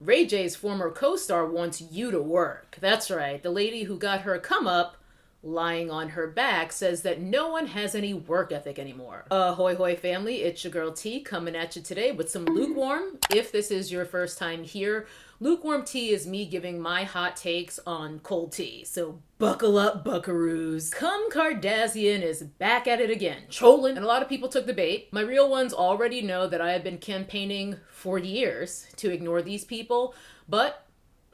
Ray J's former co-star wants you to work. That's right, the lady who got her come up lying on her back says that no one has any work ethic anymore. Hoy hoy family, it's your girl T coming at you today with some lukewarm. If this is your first time here, Lukewarm Tea is me giving my hot takes on cold tea. So buckle up, buckaroos. Kardazzian is back at it again, trolling, and a lot of people took the bait. My real ones already know that I have been campaigning for years to ignore these people, but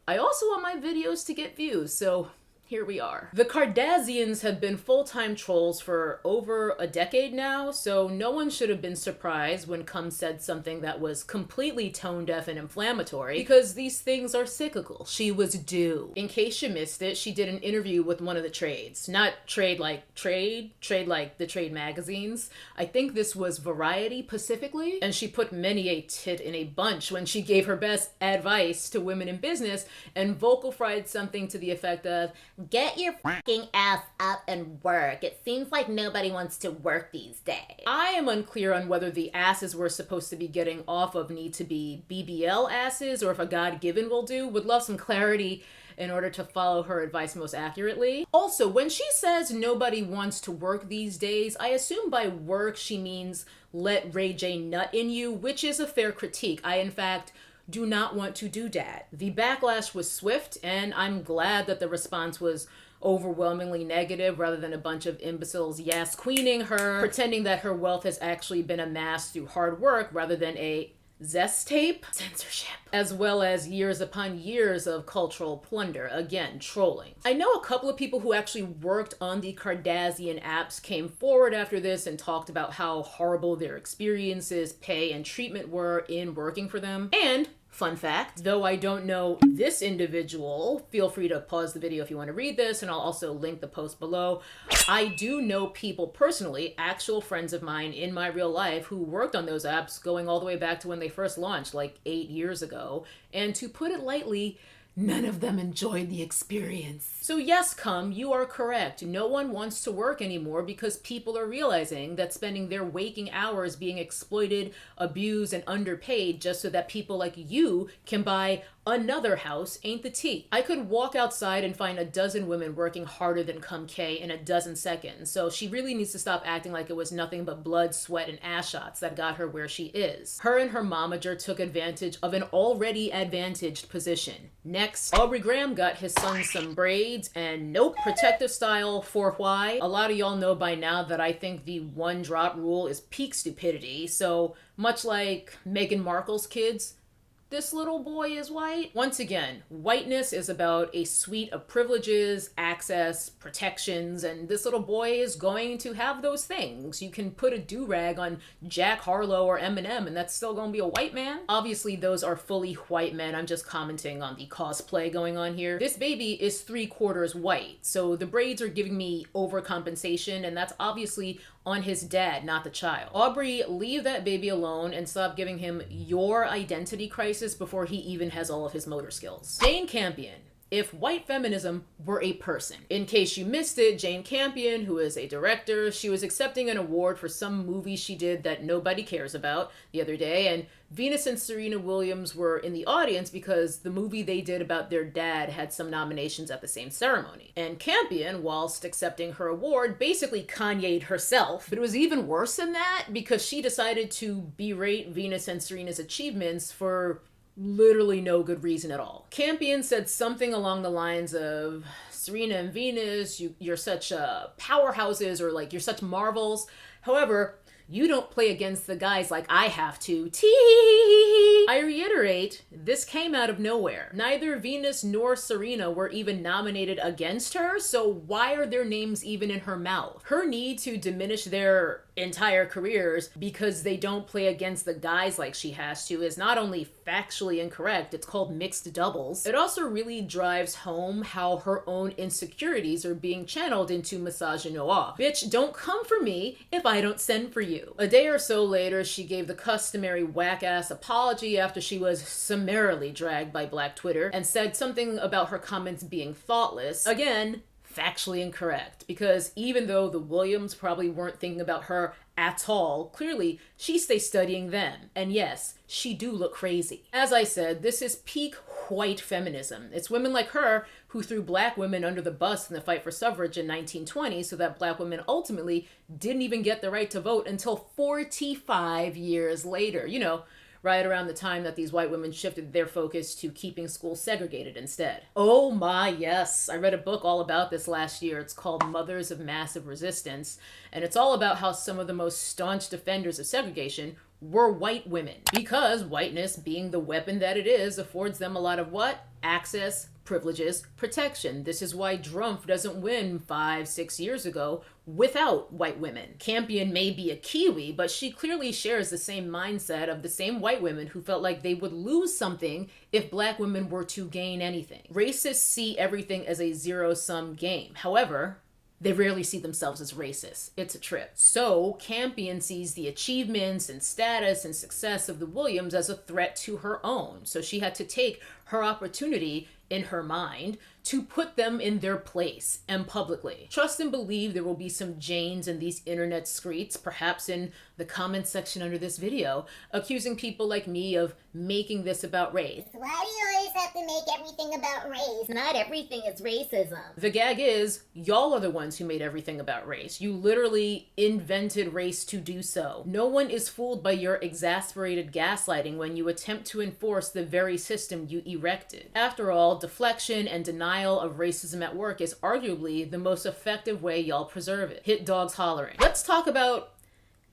I also want my videos to get views, so here we are. The Kardazzians have been full-time trolls for over a decade now, so no one should have been surprised when Cum said something that was completely tone-deaf and inflammatory, because these things are cyclical. She was due. In case you missed it, she did an interview with one of the trades. Not trade like trade like the trade magazines. I think this was Variety specifically, and she put many a tit in a bunch when she gave her best advice to women in business and vocal fried something to the effect of, "Get your fucking ass up and work. It seems like nobody wants to work these days." I am unclear on whether the asses we're supposed to be getting off of need to be BBL asses or if a God-given will do. Would love some clarity in order to follow her advice most accurately. Also, when she says nobody wants to work these days, I assume by work she means let Ray J nut in you, which is a fair critique. I, in fact, do not want to do that. The backlash was swift, and I'm glad that the response was overwhelmingly negative rather than a bunch of imbeciles queening her, pretending that her wealth has actually been amassed through hard work rather than a zest tape, censorship, as well as years upon years of cultural plunder. Again, trolling. I know a couple of people who actually worked on the Kardashian apps came forward after this and talked about how horrible their experiences, pay, and treatment were in working for them. And fun fact, though I don't know this individual, feel free to pause the video if you want to read this, and I'll also link the post below. I do know people personally, actual friends of mine in my real life, who worked on those apps going all the way back to when they first launched, like 8 years ago. And to put it lightly, none of them enjoyed the experience. So yes, Cum, you are correct. No one wants to work anymore because people are realizing that spending their waking hours being exploited, abused, and underpaid just so that people like you can buy another house ain't the tea. I could walk outside and find a dozen women working harder than Cum K in a dozen seconds, so she really needs to stop acting like it was nothing but blood, sweat, and ass shots that got her where she is. Her and her momager took advantage of an already advantaged position. Next, Aubrey Graham got his son some braids, and nope, protective style for why? A lot of y'all know by now that I think the one drop rule is peak stupidity, so much like Meghan Markle's kids, this little boy is white. Once again, whiteness is about a suite of privileges, access, protections, and this little boy is going to have those things. You can put a do-rag on Jack Harlow or Eminem and that's still gonna be a white man. Obviously, those are fully white men. I'm just commenting on the cosplay going on here. This baby is 3/4 white, so the braids are giving me overcompensation, and that's obviously on his dad, not the child. Aubrey, leave that baby alone and stop giving him your identity crisis before he even has all of his motor skills. Jane Campion. If white feminism were a person. In case you missed it, Jane Campion, who is a director, she was accepting an award for some movie she did that nobody cares about the other day, and Venus and Serena Williams were in the audience because the movie they did about their dad had some nominations at the same ceremony. And Campion, whilst accepting her award, basically Kanye'd herself. But it was even worse than that because she decided to berate Venus and Serena's achievements for literally no good reason at all. Campion said something along the lines of, Serena and Venus, you're such powerhouses, or like you're such marvels. However, you don't play against the guys like I have to. Tee. I reiterate, this came out of nowhere. Neither Venus nor Serena were even nominated against her, so why are their names even in her mouth? Her need to diminish their entire careers because they don't play against the guys like she has to is not only factually incorrect, it's called mixed doubles. It also really drives home how her own insecurities are being channeled into misogynoir. Bitch, don't come for me if I don't send for you. A day or so later, she gave the customary whack-ass apology after she was summarily dragged by Black Twitter and said something about her comments being thoughtless. Again, factually incorrect, because even though the Williams probably weren't thinking about her at all, clearly she stays studying them. And yes, she do look crazy. As I said, this is peak white feminism. It's women like her who threw black women under the bus in the fight for suffrage in 1920, so that black women ultimately didn't even get the right to vote until 45 years later. You know, right around the time that these white women shifted their focus to keeping schools segregated instead. Oh my, yes. I read a book all about this last year. It's called Mothers of Massive Resistance, and it's all about how some of the most staunch defenders of segregation were white women, because whiteness, being the weapon that it is, affords them a lot of what? Access, privileges, protection. This is why Drumpf doesn't win 5-6 years ago without white women. Campion may be a Kiwi, but she clearly shares the same mindset of the same white women who felt like they would lose something if black women were to gain anything. Racists see everything as a zero-sum game. However, they rarely see themselves as racist. It's a trip. So Campion sees the achievements and status and success of the Williams as a threat to her own. So she had to take her opportunity in her mind to put them in their place and publicly. Trust and believe there will be some Janes in these internet streets, perhaps in the comment section under this video, accusing people like me of making this about race. Why do you always have to make everything about race? Not everything is racism. The gag is, y'all are the ones who made everything about race. You literally invented race to do so. No one is fooled by your exasperated gaslighting when you attempt to enforce the very system you erected. After all, deflection and denial of racism at work is arguably the most effective way y'all preserve it. Hit dogs hollering. Let's talk about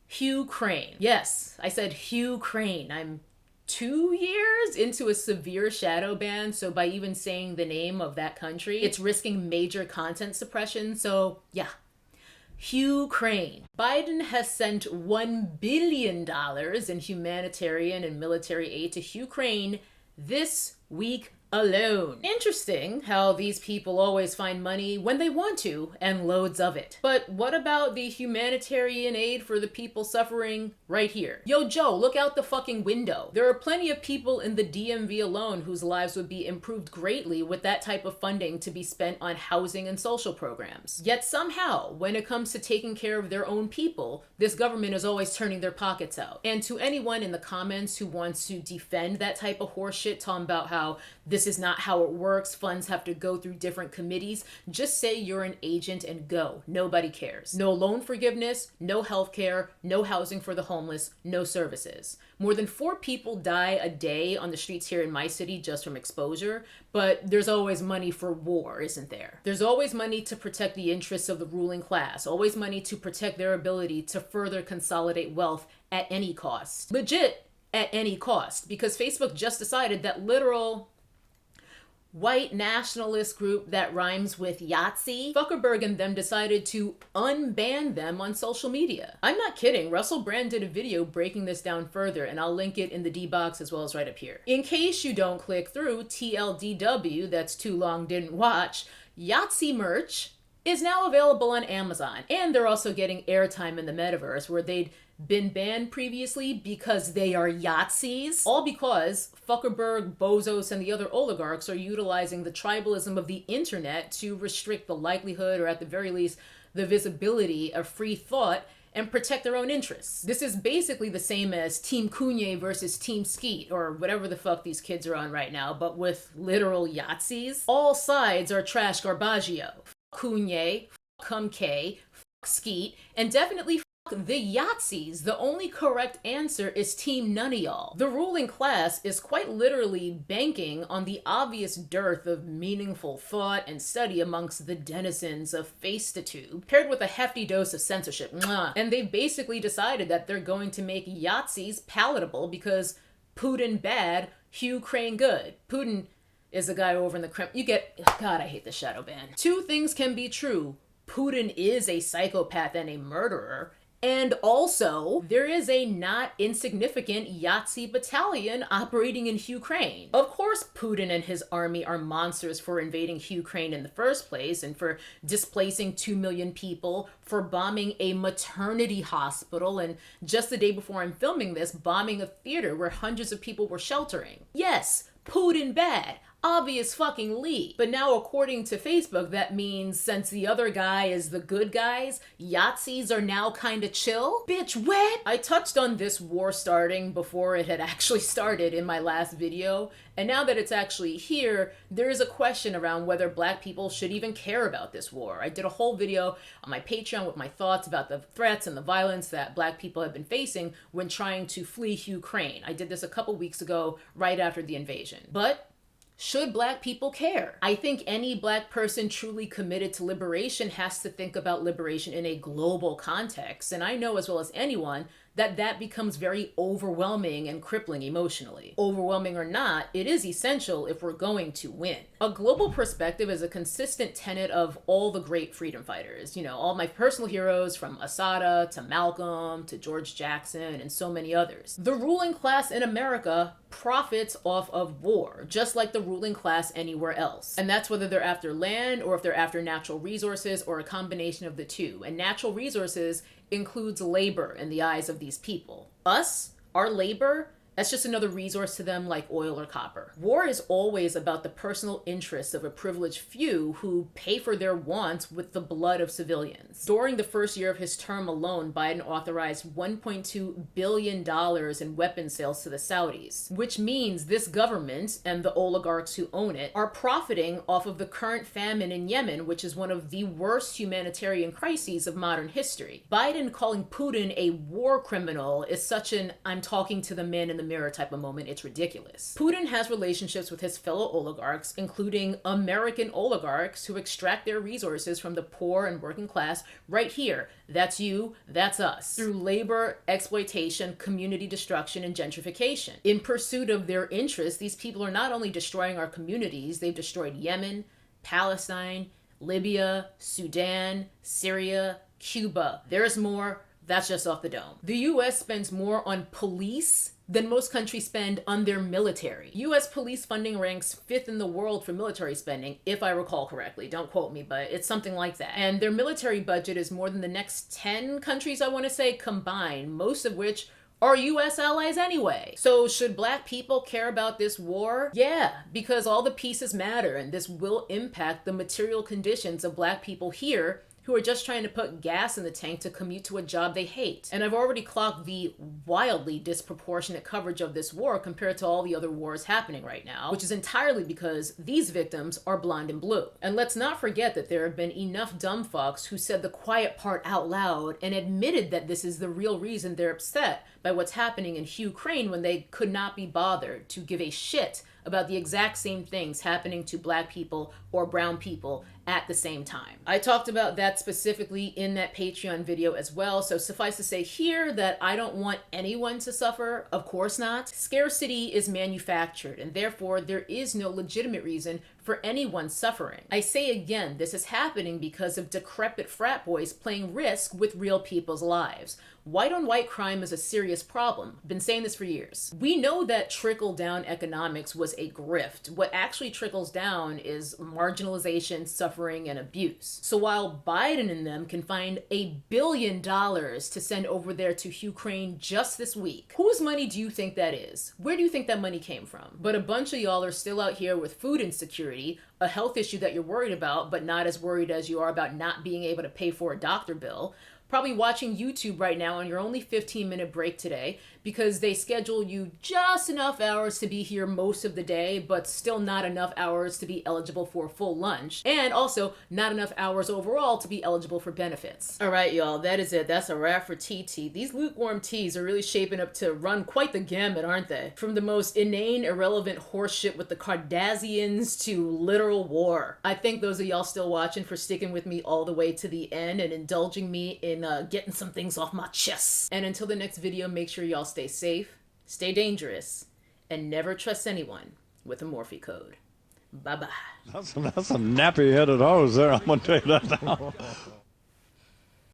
Hugh Crane. Yes, I said Hugh Crane. I'm 2 years into a severe shadow ban, so by even saying the name of that country, it's risking major content suppression, so yeah. Hugh Crane. Biden has sent $1 billion in humanitarian and military aid to Hugh Crane this week alone. Interesting how these people always find money when they want to, and loads of it. But what about the humanitarian aid for the people suffering right here? Yo, Joe, look out the fucking window. There are plenty of people in the DMV alone whose lives would be improved greatly with that type of funding to be spent on housing and social programs. Yet somehow, when it comes to taking care of their own people, this government is always turning their pockets out. And to anyone in the comments who wants to defend that type of horseshit, talking about how this is not how it works, funds have to go through different committees, just say you're an agent and go. Nobody cares. No loan forgiveness, no healthcare, no housing for the homeless, no services. More than 4 people die a day on the streets here in my city just from exposure, but there's always money for war, isn't there? There's always money to protect the interests of the ruling class, always money to protect their ability to further consolidate wealth at any cost. Legit, at any cost, because Facebook just decided that literal white nationalist group that rhymes with Yahtzee, Zuckerberg and them decided to unban them on social media. I'm not kidding. Russell Brand did a video breaking this down further, and I'll link it in the D box as well as right up here. In case you don't click through, TLDW, that's too long didn't watch, Yahtzee merch is now available on Amazon, and they're also getting airtime in the metaverse where they'd been banned previously because they are Yahtzees, all because Zuckerberg, Bezos, and the other oligarchs are utilizing the tribalism of the internet to restrict the likelihood, or at the very least, the visibility of free thought and protect their own interests. This is basically the same as Team Kanye versus Team Skeet, or whatever the fuck these kids are on right now, but with literal Yahtzees. All sides are trash garbaggio. Kanye, Kumke, Skeet, and definitely the Yahtzees. The only correct answer is Team None of y'all. The ruling class is quite literally banking on the obvious dearth of meaningful thought and study amongst the denizens of Facetatube, paired with a hefty dose of censorship. Mwah. And they've basically decided that they're going to make Yahtzees palatable because Putin bad, Hugh Crane good. Putin is the guy over in the Kremlin. You get, God, I hate the shadow ban. 2 things can be true. Putin is a psychopath and a murderer. And also, there is a not insignificant Yahtzee battalion operating in Ukraine. Of course, Putin and his army are monsters for invading Ukraine in the first place and for displacing 2 million people, for bombing a maternity hospital, and just the day before I'm filming this, bombing a theater where hundreds of people were sheltering. Yes, Putin bad. Obvious fucking leak. But now, according to Facebook, that means since the other guy is the good guys, Yahtzees are now kinda chill? Bitch, what? I touched on this war starting before it had actually started in my last video, and now that it's actually here, there is a question around whether black people should even care about this war. I did a whole video on my Patreon with my thoughts about the threats and the violence that black people have been facing when trying to flee Ukraine. I did this a couple weeks ago, right after the invasion. But should black people care? I think any black person truly committed to liberation has to think about liberation in a global context. And I know as well as anyone that becomes very overwhelming and crippling emotionally. Overwhelming or not, it is essential if we're going to win. A global perspective is a consistent tenet of all the great freedom fighters. You know, all my personal heroes from Assata to Malcolm to George Jackson and so many others. The ruling class in America profits off of war, just like the ruling class anywhere else. And that's whether they're after land or if they're after natural resources or a combination of the two. And natural resources includes labor in the eyes of these people. Us, our labor, that's just another resource to them like oil or copper. War is always about the personal interests of a privileged few who pay for their wants with the blood of civilians. During the first year of his term alone, Biden authorized $1.2 billion in weapon sales to the Saudis, which means this government and the oligarchs who own it are profiting off of the current famine in Yemen, which is one of the worst humanitarian crises of modern history. Biden calling Putin a war criminal is such an I'm talking to the man in the mirror type of moment. It's ridiculous. Putin has relationships with his fellow oligarchs, including American oligarchs who extract their resources from the poor and working class right here. That's you, that's us. Through labor, exploitation, community destruction, and gentrification. In pursuit of their interests, these people are not only destroying our communities, they've destroyed Yemen, Palestine, Libya, Sudan, Syria, Cuba. There's more. That's just off the dome. The US spends more on police than most countries spend on their military. US police funding ranks 5th in the world for military spending, if I recall correctly. Don't quote me, but it's something like that. And their military budget is more than the next 10 countries, I want to say, combined, most of which are US allies anyway. So should black people care about this war? Yeah, because all the pieces matter, and this will impact the material conditions of black people here who are just trying to put gas in the tank to commute to a job they hate. And I've already clocked the wildly disproportionate coverage of this war compared to all the other wars happening right now, which is entirely because these victims are blind and blue. And let's not forget that there have been enough dumb fucks who said the quiet part out loud and admitted that this is the real reason they're upset by what's happening in Ukraine when they could not be bothered to give a shit about the exact same things happening to black people or brown people at the same time. I talked about that specifically in that Patreon video as well, so suffice to say here that I don't want anyone to suffer, of course not. Scarcity is manufactured, and therefore there is no legitimate reason for anyone suffering. I say again, this is happening because of decrepit frat boys playing Risk with real people's lives. White on white crime is a serious problem. Been saying this for years. We know that trickle-down economics was a grift. What actually trickles down is marginalization, suffering, and abuse. So while Biden and them can find $1 billion to send over there to Ukraine just this week, whose money do you think that is? Where do you think that money came from? But a bunch of y'all are still out here with food insecurity, a health issue that you're worried about, but not as worried as you are about not being able to pay for a doctor bill. Probably watching YouTube right now on your only 15-minute break today because they schedule you just enough hours to be here most of the day, but still not enough hours to be eligible for a full lunch, and also not enough hours overall to be eligible for benefits. All right, y'all, that is it. That's a wrap for TT. These lukewarm teas are really shaping up to run quite the gambit, aren't they? From the most inane, irrelevant horseshit with the Kardazzians to literal war. I thank those of y'all still watching for sticking with me all the way to the end and indulging me in getting some things off my chest. And until the next video, make sure y'all stay safe, stay dangerous, and never trust anyone with a Morphe code. Bye-bye. That's a nappy-headed hose there, I'm going to tell you that now.